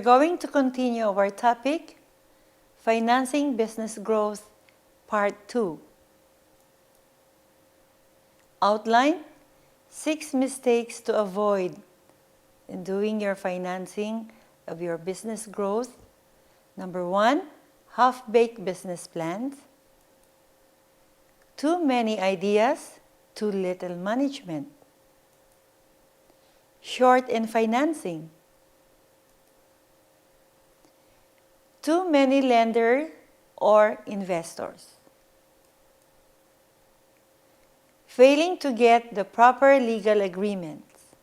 going to continue our topic, Financing Business Growth, Part 2. Outline: 6 mistakes to avoid in doing your financing of your business growth. Number 1, half-baked business plans. Too many ideas, too little management. Short in financing. Too many lenders or investors. Failing to get the proper legal agreements.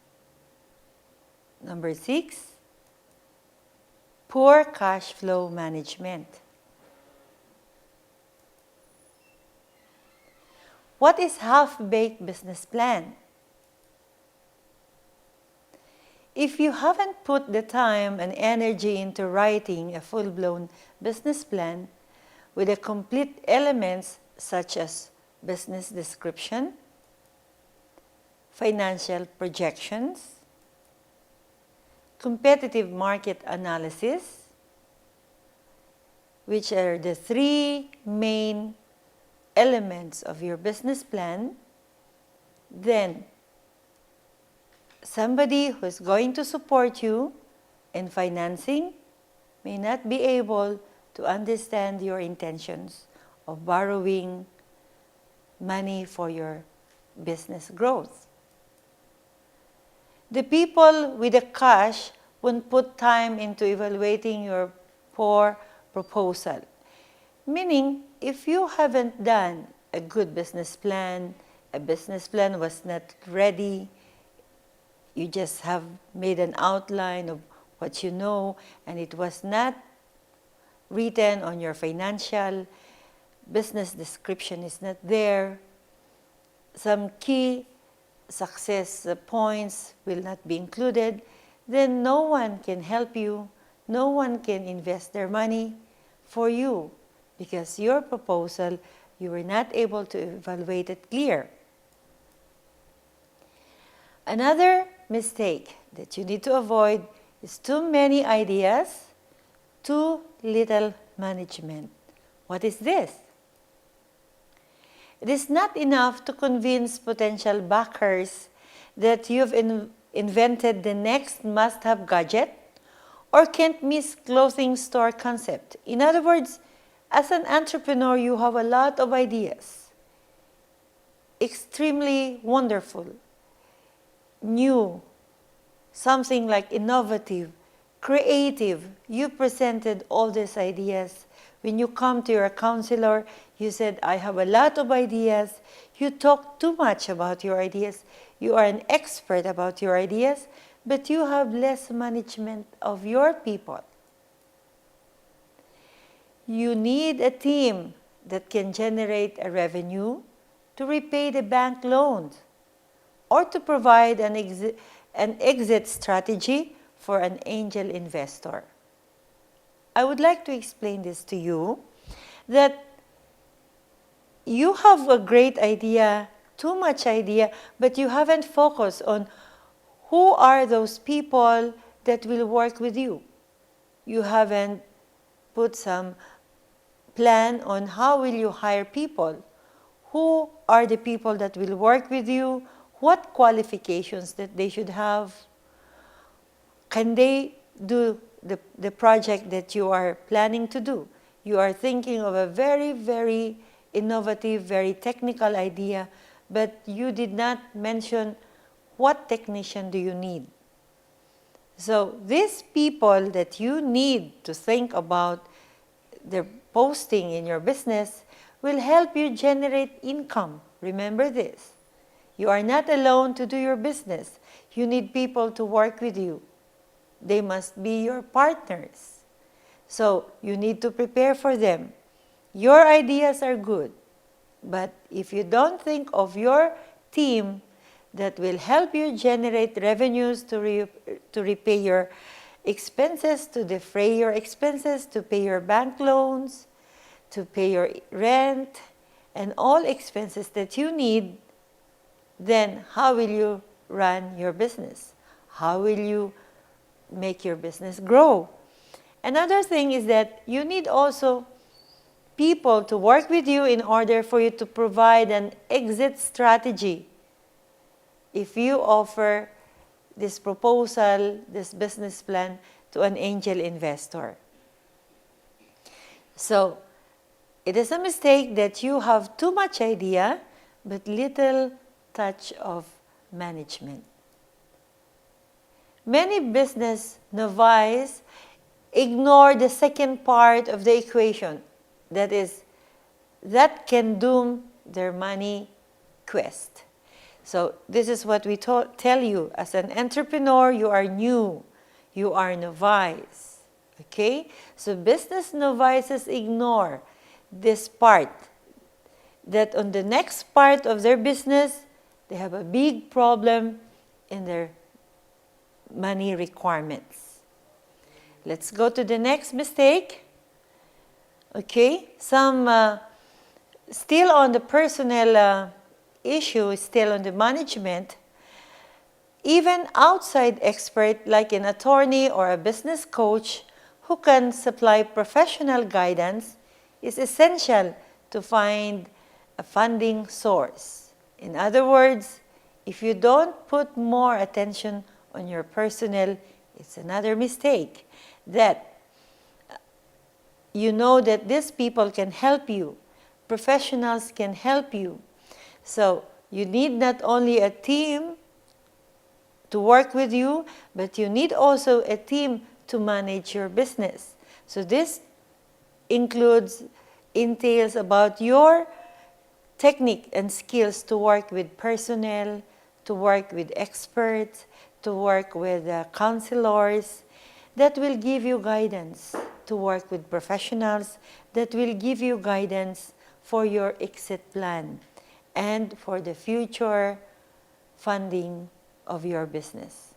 Number 6, poor cash flow management. What is half-baked business plan? If you haven't put the time and energy into writing a full-blown business plan with the complete elements such as business description, financial projections, competitive market analysis, which are the 3 main elements of your business plan, then somebody who is going to support you in financing may not be able to understand your intentions of borrowing money for your business growth. The people with the cash won't put time into evaluating your poor proposal. Meaning, if you haven't done a good business plan, a business plan was not ready, you just have made an outline of what you know, and it was not written on your financial business description is not there, some key success points will not be included, then no one can help you, no one can invest their money for you because your proposal, you were not able to evaluate it clear. Another mistake that you need to avoid is too many ideas, too little management. What is this? It is not enough to convince potential backers that you've invented the next must-have gadget or can't miss clothing store concept. In other words, as an entrepreneur, you have a lot of ideas, extremely wonderful, new, something like innovative, creative. You presented all these ideas. When you come to your counselor, you said, I have a lot of ideas. You talk too much about your ideas. You are an expert about your ideas, but you have less management of your people. You need a team that can generate a revenue to repay the bank loans or to provide an exit strategy for an angel investor. I would like to explain this to you, that you have a great idea, too much idea, but you haven't focused on who are those people that will work with you. You haven't put some plan on how will you hire people. Who are the people that will work with you? What qualifications that they should have? Can they do the project that you are planning to do? You are thinking of a very, very innovative, very technical idea, but you did not mention what technician do you need. So these people that you need to think about their posting in your business will help you generate income. Remember this. You are not alone to do your business. You need people to work with you. They must be your partners. So you need to prepare for them. Your ideas are good, but if you don't think of your team that will help you generate revenues to repay your expenses, to defray your expenses, to pay your bank loans, to pay your rent, and all expenses that you need, then how will you run your business? How will you make your business grow? Another thing is that you need also people to work with you in order for you to provide an exit strategy. If you offer this proposal, this business plan to an angel investor. So, it is a mistake that you have too much idea but little touch of management. Many business novices ignore the second part of the equation, that is, that can doom their money quest. So this is what we tell you. As an entrepreneur, you are new, you are novice. Okay? So business novices ignore this part, that on the next part of their business, they have a big problem in their money requirements. Let's go to the next mistake. Okay, some still on the personnel issue, still on the management. Even outside expert like an attorney or a business coach who can supply professional guidance is essential to find a funding source. In other words, if you don't put more attention on your personnel, it's another mistake that you know that these people can help you, professionals can help you. So you need not only a team to work with you, but you need also a team to manage your business. So this entails about your technique and skills to work with personnel, to work with experts, to work with counselors that will give you guidance, to work with professionals that will give you guidance for your exit plan and for the future funding of your business.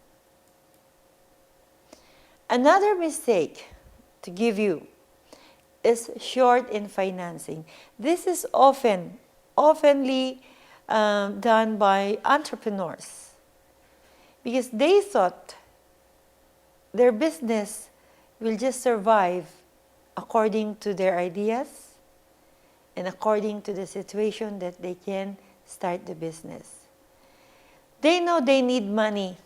Another mistake to give you is short in financing. This is oftenly done by entrepreneurs because they thought their business will just survive according to their ideas and according to the situation that they can start the business. They know they need money,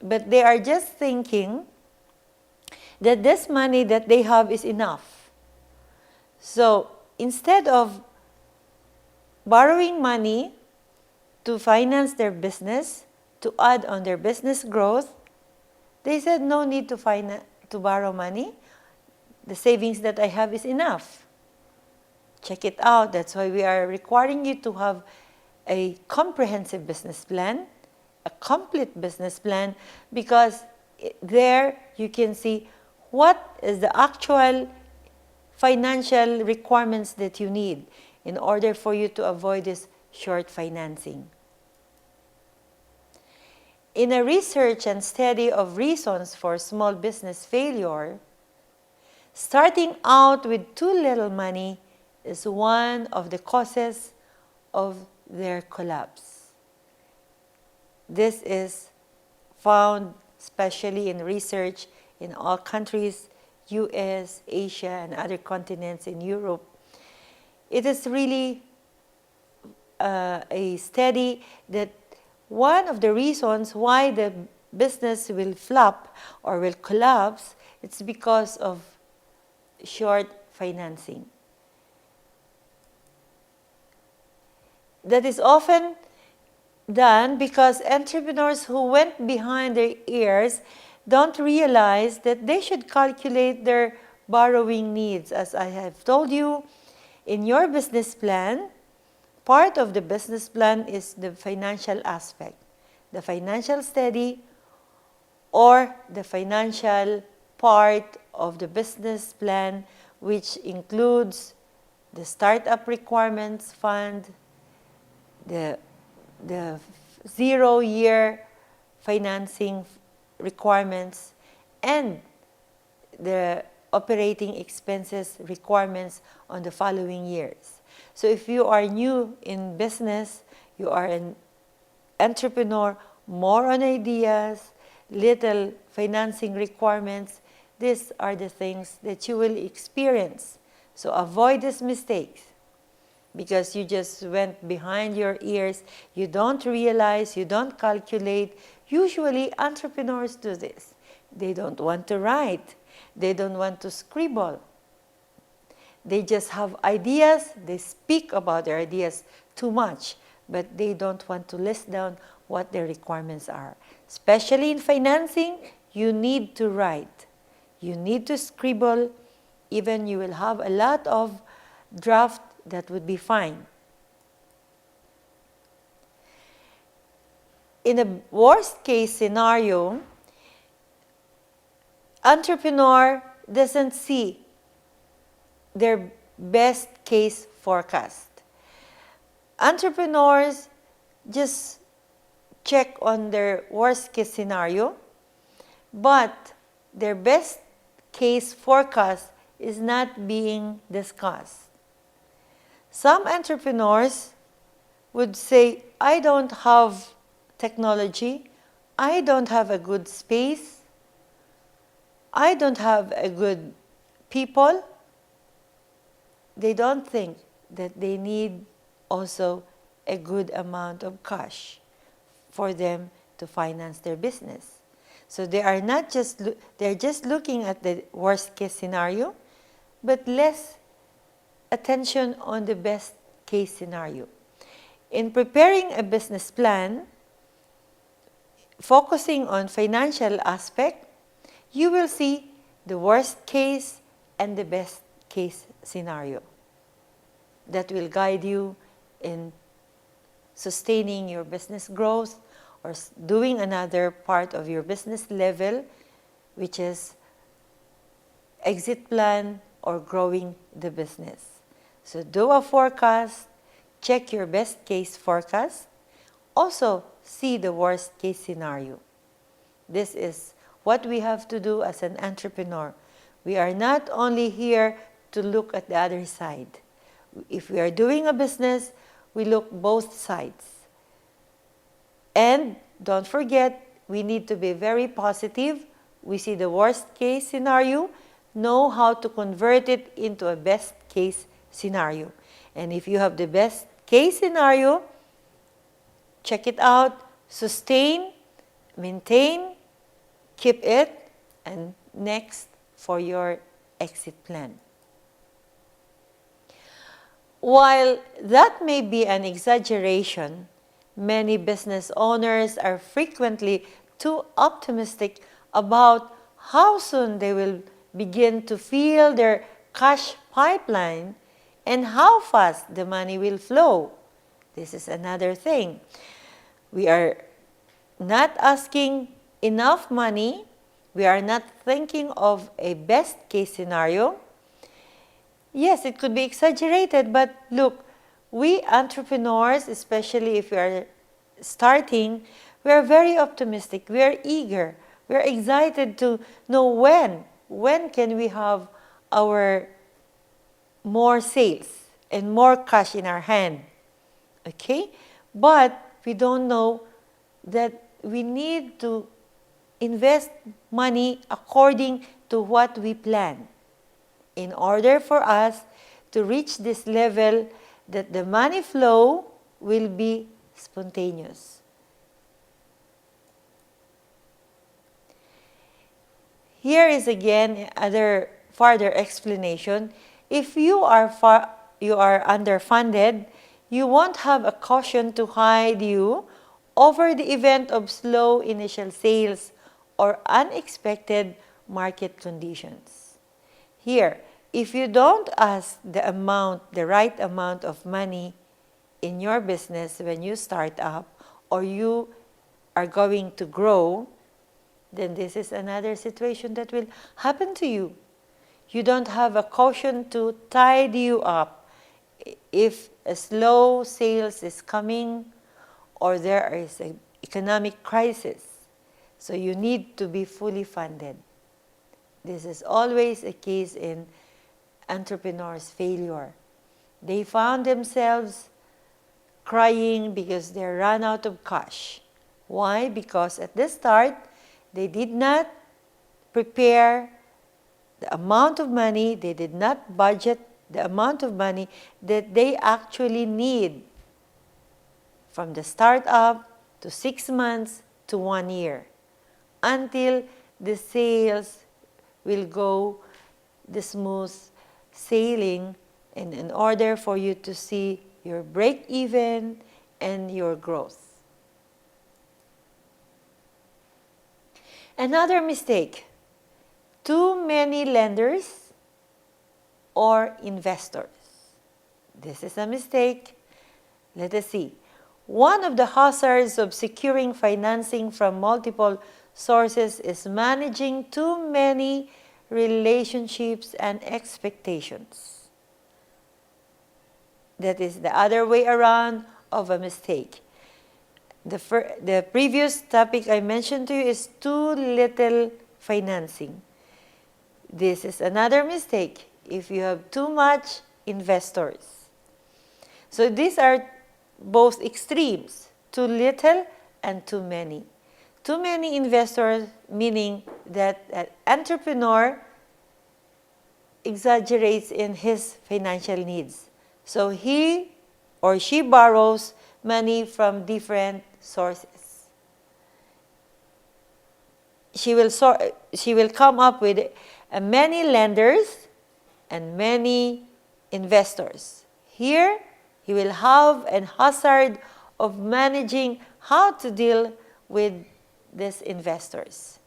but they are just thinking that this money that they have is enough. So instead of borrowing money to finance their business, to add on their business growth, they said no need to borrow money. The savings that I have is enough. Check it out. That's why we are requiring you to have a comprehensive business plan, a complete business plan, because there you can see what is the actual financial requirements that you need in order for you to avoid this short financing. In a research and study of reasons for small business failure, starting out with too little money is one of the causes of their collapse. This is found especially in research in all countries, US, Asia, and other continents in Europe. It is really a study that one of the reasons why the business will flop or will collapse, it's because of short financing. That is often done because entrepreneurs who went behind their ears don't realize that they should calculate their borrowing needs. As I have told you, in your business plan, part of the business plan is the financial aspect, the financial study, or the financial part of the business plan, which includes the startup requirements fund, the 0-year financing requirements, and the operating expenses requirements on the following years. So if you are new in business, you are an entrepreneur, more on ideas, little financing requirements, these are the things that you will experience. So avoid these mistakes, because you just went behind your ears. You don't realize, you don't calculate. Usually entrepreneurs do this. They don't want to write. They don't want to scribble. They just have ideas. They speak about their ideas too much, but they don't want to list down what their requirements are. Especially in financing, you need to write. You need to scribble. Even you will have a lot of draft, that would be fine. In a worst case scenario, entrepreneur doesn't see their best case forecast. Entrepreneurs just check on their worst case scenario, but their best case forecast is not being discussed. Some entrepreneurs would say, I don't have technology, I don't have a good space, I don't have a good people. They don't think that they need also a good amount of cash for them to finance their business. So they are not just, they're just looking at the worst case scenario, but less attention on the best case scenario. In preparing a business plan, focusing on financial aspect, you will see the worst case and the best case scenario that will guide you in sustaining your business growth or doing another part of your business level, which is exit plan or growing the business. So do a forecast, check your best case forecast, also see the worst case scenario. This is what we have to do as an entrepreneur. We are not only here to look at the other side. If we are doing a business, we look both sides. And don't forget, we need to be very positive. We see the worst case scenario, know how to convert it into a best case scenario. And if you have the best case scenario, check it out, sustain, maintain, keep it, and next for your exit plan. While that may be an exaggeration, many business owners are frequently too optimistic about how soon they will begin to fill their cash pipeline and how fast the money will flow. This is another thing. We are not asking enough money. We are not thinking of a best case scenario. Yes, it could be exaggerated, but look, we entrepreneurs, especially if we are starting, we are very optimistic. We are eager. We are excited to know when can we have our more sales and more cash in our hand. Okay? But we don't know that we need to invest money according to what we plan in order for us to reach this level that the money flow will be spontaneous. Here is again other further explanation. If you are underfunded, you won't have a cushion to hide you over the event of slow initial sales or unexpected market conditions. Here, if you don't ask the right amount of money in your business when you start up or you are going to grow, then this is another situation that will happen to you. You don't have a cushion to tide you up if a slow sales is coming or there is an economic crisis. So you need to be fully funded. This is always a case in entrepreneurs' failure. They found themselves crying because they ran out of cash. Why? Because at the start, they did not prepare the amount of money, they did not budget the amount of money that they actually need from the startup to 6 months to 1 year until the sales will go the smooth sailing, and in order for you to see your break even and your growth. Another mistake, too many lenders or investors. This is a mistake. Let us see. One of the hazards of securing financing from multiple sources is managing too many relationships and expectations. That is the other way around of a mistake. The previous topic I mentioned to you is too little financing. This is another mistake if you have too much investors. So these are both extremes, too little and too many. Too many investors, meaning that an entrepreneur exaggerates in his financial needs. So he or she borrows money from different sources. She will come up with many lenders and many investors. Here, he will have a hazard of managing how to deal with these investors.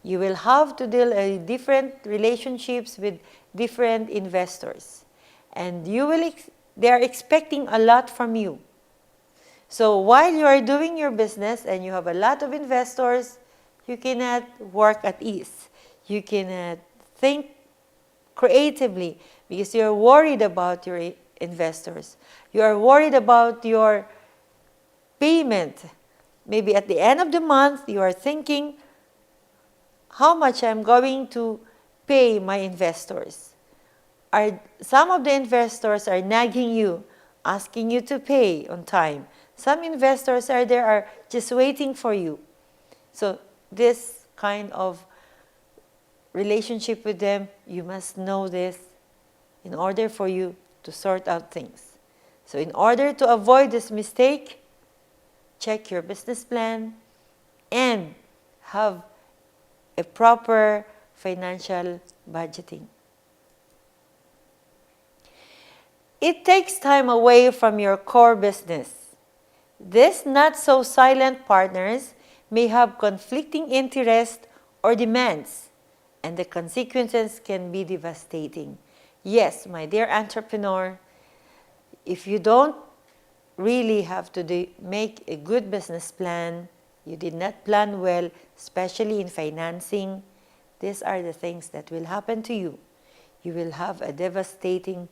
You will have to deal with different relationships with different investors. And they are expecting a lot from you. So while you are doing your business and you have a lot of investors, you cannot work at ease. You cannot think creatively because you're worried about your investors. You are worried about your payment. Maybe at the end of the month, you are thinking how much I'm going to pay my investors. Some of the investors are nagging you, asking you to pay on time. Some investors are just waiting for you. So this kind of relationship with them, you must know this in order for you to sort out things. So in order to avoid this mistake, check your business plan and have a proper financial budgeting. It takes time away from your core business. These not-so-silent partners may have conflicting interests or demands, and the consequences can be devastating. Yes, my dear entrepreneur, if you don't really have to make a good business plan, you did not plan well, especially in financing, these are the things that will happen to you. You will have a devastating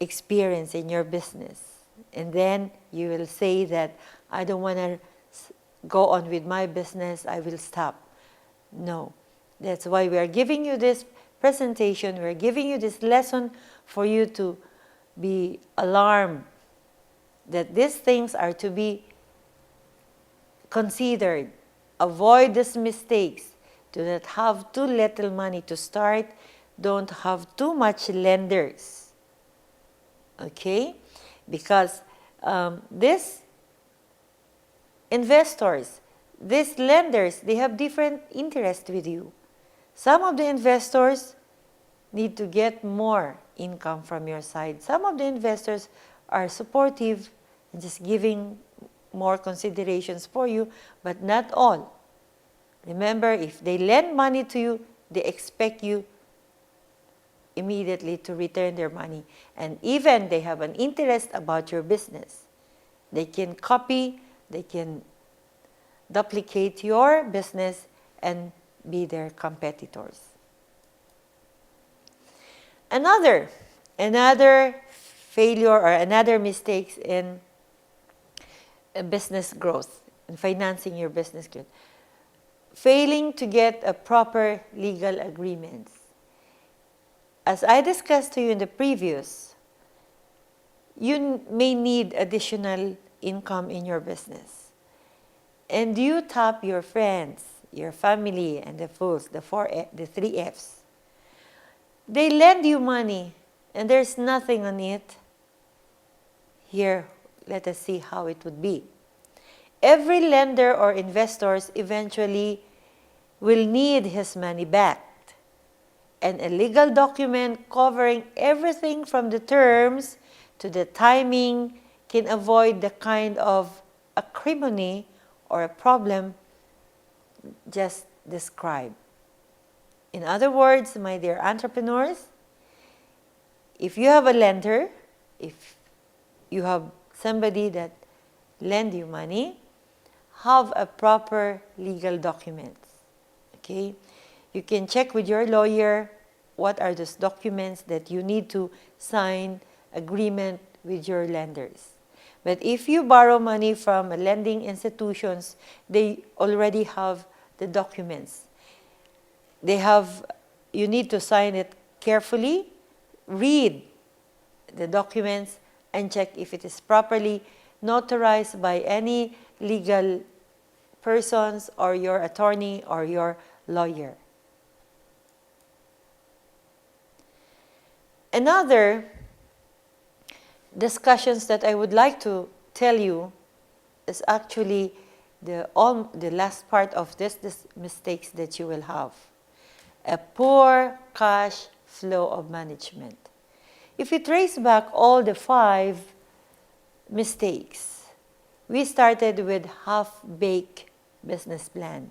experience in your business. And then you will say that, I don't want to go on with my business, I will stop. No. That's why we are giving you this presentation, we are giving you this lesson for you to be alarmed that these things are to be considered. Avoid these mistakes. Do not have too little money to start. Don't have too much lenders. Okay? Because these investors, these lenders, they have different interests with you. Some of the investors need to get more income from your side. Some of the investors are supportive and just giving more considerations for you, but not all. Remember, if they lend money to you, they expect you immediately to return their money. And even they have an interest about your business. They can copy, they can duplicate your business and be their competitors. Another failure or another mistakes in business growth, in financing your business growth. Failing to get a proper legal agreements. As I discussed to you in the previous, you may need additional income in your business. And you tap your friends, your family, and the fools, the 3 Fs. they lend you money and there's nothing on it. Here, let us see how it would be. Every lender or investors eventually will need his money back. And a legal document covering everything from the terms to the timing can avoid the kind of acrimony or a problem just described. In other words, my dear entrepreneurs, if you have a lender, if you have somebody that lend you money, have a proper legal documents. Okay? You can check with your lawyer what are those documents that you need to sign agreement with your lenders. But if you borrow money from lending institutions, they already have the documents. You need to sign it carefully, read the documents, and check if it is properly notarized by any legal persons or your attorney or your lawyer. Another discussions that I would like to tell you is actually the last part of this mistakes that you will have. A poor cash flow of management. If you trace back all the 5 mistakes, we started with half-baked business plan.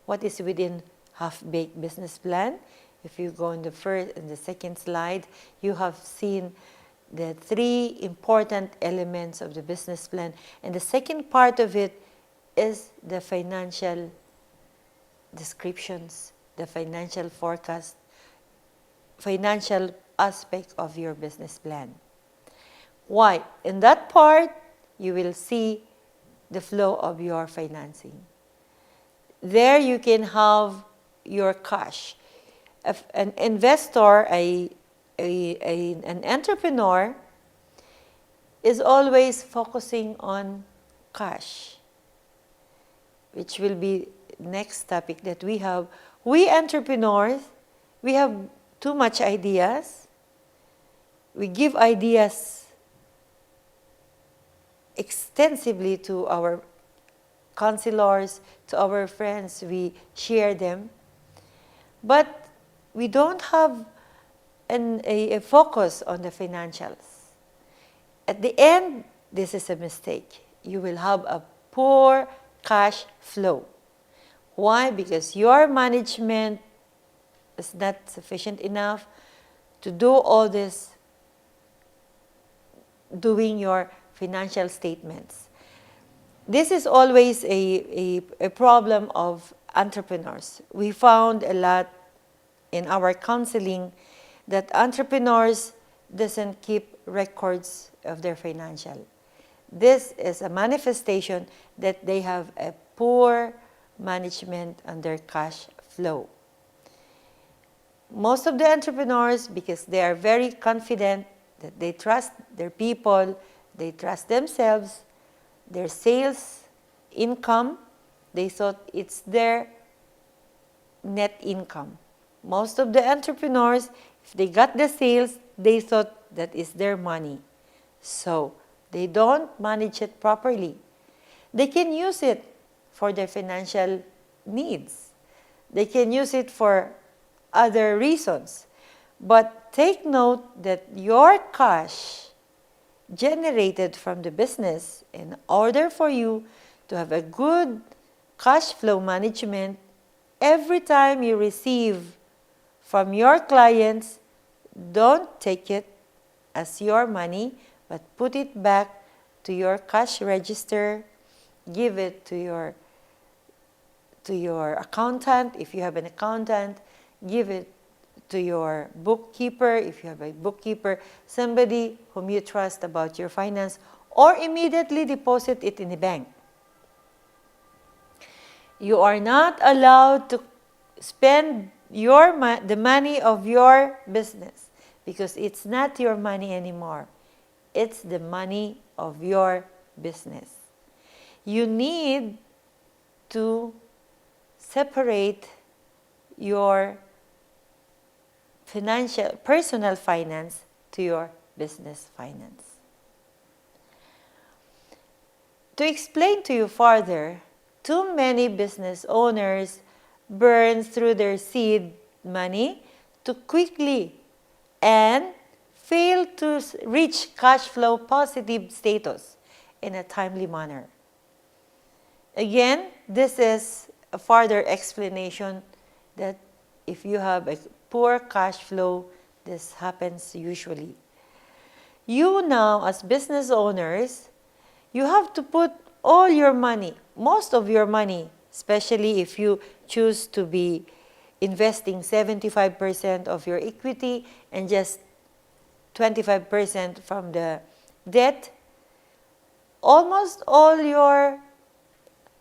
What is within half-baked business plan? If you go in the first and the second slide, you have seen the 3 important elements of the business plan. And the second part of it is the financial descriptions, the financial forecast, financial aspect of your business plan. Why? In that part, you will see the flow of your financing. There you can have your cash. An investor, an entrepreneur is always focusing on cash, which will be next topic that we have. We entrepreneurs, we have too much ideas. We give ideas extensively to our counselors, to our friends. We share them. But we don't have a focus on the financials. At the end, this is a mistake. You will have a poor cash flow. Why? Because your management is not sufficient enough to do all this, doing your financial statements. This is always a problem of entrepreneurs. We found a lot in our counseling that entrepreneurs doesn't keep records of their financial. This is a manifestation that they have a poor management on their cash flow. Most of the entrepreneurs, because they are very confident that they trust their people, they trust themselves, their sales income, they thought it's their net income. Most of the entrepreneurs, if they got the sales, they thought that is their money. So they don't manage it properly. They can use it for their financial needs. They can use it for other reasons. But take note that your cash generated from the business, in order for you to have a good cash flow management, every time you receive from your clients, don't take it as your money, but put it back to your cash register, give it to your accountant, if you have an accountant, give it to your bookkeeper, if you have a bookkeeper, somebody whom you trust about your finance, or immediately deposit it in the bank. You are not allowed to spend the money of your business, because it's not your money anymore. It's the money of your business. You need to separate your personal finance to your business finance. To explain to you further, too many business owners burn through their seed money too quickly and fail to reach cash flow positive status in a timely manner. Again, this is a further explanation that if you have a poor cash flow, this happens usually. You now, as business owners, you have to put all your money, most of your money, especially if you choose to be investing 75% of your equity and just 25% from the debt. Almost all your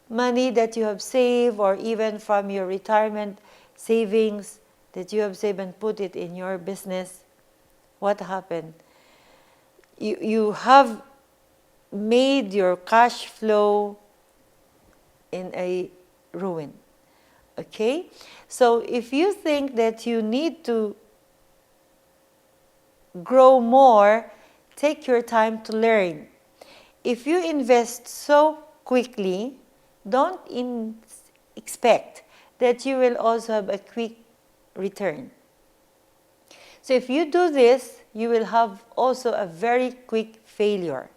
money that you have saved, or even from your retirement savings that you have saved and put it in your business, what happened? You have made your cash flow in a ruin. Okay? So if you think that you need to grow more, take your time to learn. If you invest so quickly, don't expect that you will also have a quick return. So if you do this, you will have also a very quick failure.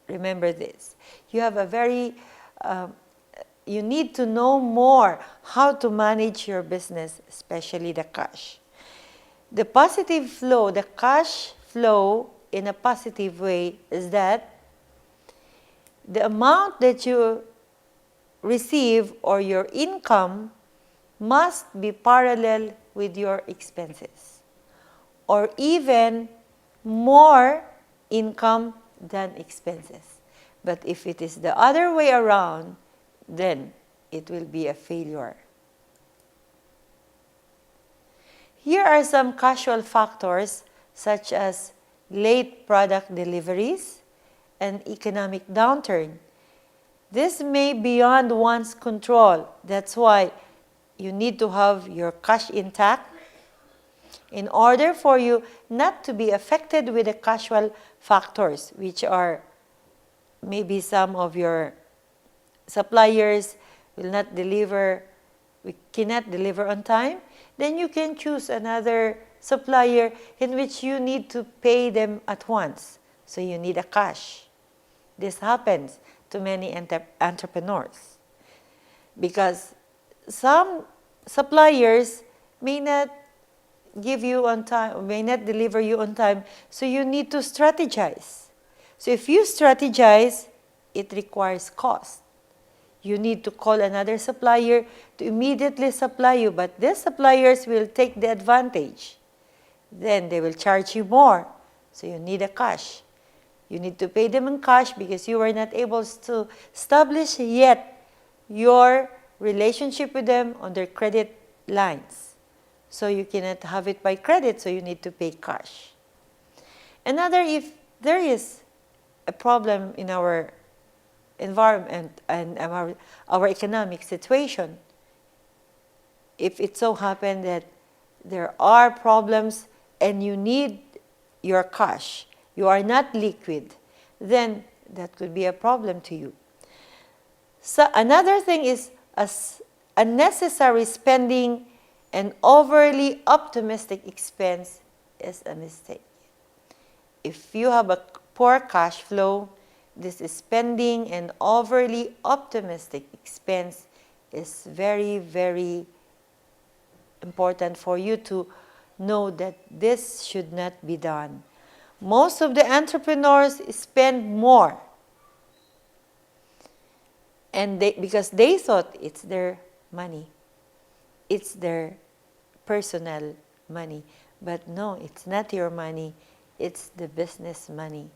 Remember this. You have a very, you need to know more how to manage your business, especially the cash. The positive flow, the cash flow in a positive way is that the amount that you receive or your income must be parallel with your expenses, or even more income than expenses. But if it is the other way around, then it will be a failure. Here are some casual factors such as late product deliveries and economic downturn. This may be beyond one's control. That's why you need to have your cash intact in order for you not to be affected with the casual factors, which are maybe some of your suppliers will not deliver, we cannot deliver on time. Then you can choose another supplier in which you need to pay them at once. So you need a cash. This happens to many entrepreneurs because some suppliers may not give you on time, may not deliver you on time, so you need to strategize. So if you strategize, it requires cost. You need to call another supplier to immediately supply you, but these suppliers will take the advantage. Then they will charge you more, so you need a cash. You need to pay them in cash because you were not able to establish yet your relationship with them on their credit lines. So you cannot have it by credit, so you need to pay cash. Another, if there is a problem in our environment and our economic situation, if it so happens that there are problems and you need your cash, you are not liquid, then that could be a problem to you. So another thing is unnecessary spending and overly optimistic expense is a mistake. If you have a poor cash flow, this is spending and overly optimistic expense is very, very important for you to know that this should not be done. Most of the entrepreneurs spend more, and because they thought it's their money, it's their personal money. But no, it's not your money, it's the business money.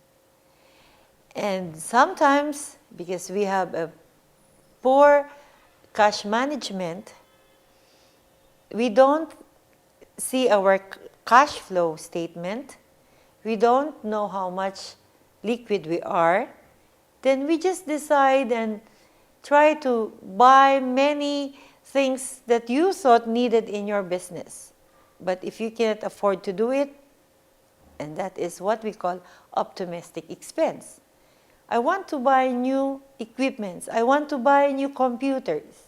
And sometimes, because we have a poor cash management, we don't see our cash flow statement. We don't know how much liquid we are. Then we just decide and try to buy many things that you thought needed in your business. But if you cannot afford to do it, and that is what we call optimistic expense. I want to buy new equipments. I want to buy new computers.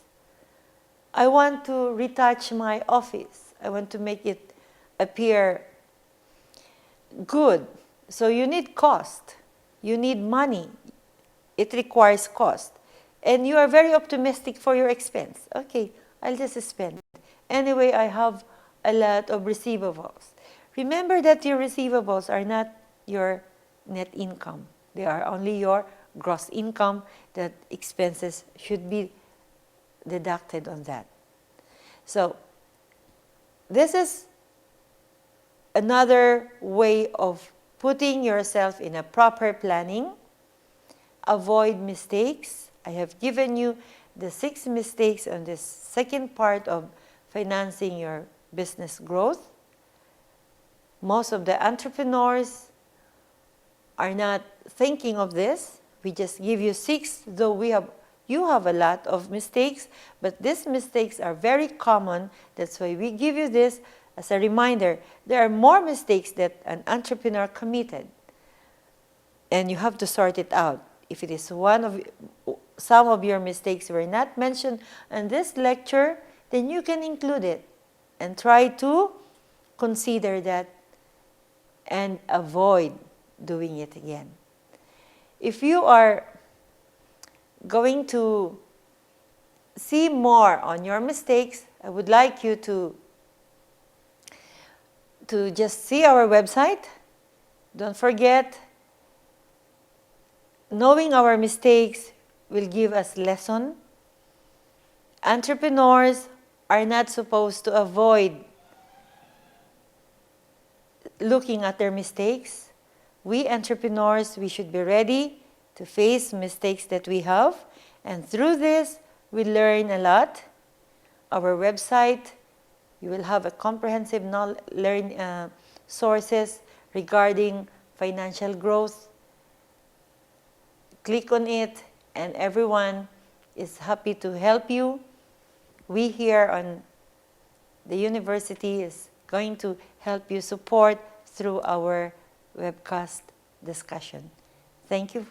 I want to retouch my office. I want to make it appear good. So you need cost. You need money. It requires cost. And you are very optimistic for your expense. Okay, I'll just spend. Anyway, I have a lot of receivables. Remember that your receivables are not your net income. They are only your gross income, that expenses should be deducted on that. So this is another way of putting yourself in a proper planning. Avoid mistakes. I have given you the 6 mistakes on this second part of financing your business growth. Most of the entrepreneurs are not thinking of this. We just give you 6, though you have a lot of mistakes, but these mistakes are very common. That's why we give you this as a reminder. There are more mistakes that an entrepreneur committed, and you have to sort it out. If it is some of your mistakes were not mentioned in this lecture, then you can include it and try to consider that and avoid doing it again. If you are going to see more on your mistakes, I would like you to just see our website. Don't forget, knowing our mistakes will give us lesson. Entrepreneurs are not supposed to avoid looking at their mistakes. We entrepreneurs, we should be ready to face mistakes that we have, and through this we learn a lot. Our website, you will have a comprehensive sources regarding financial growth. Click on it, and everyone is happy to help you. We here on the university is going to help you support through our webcast discussion. Thank you.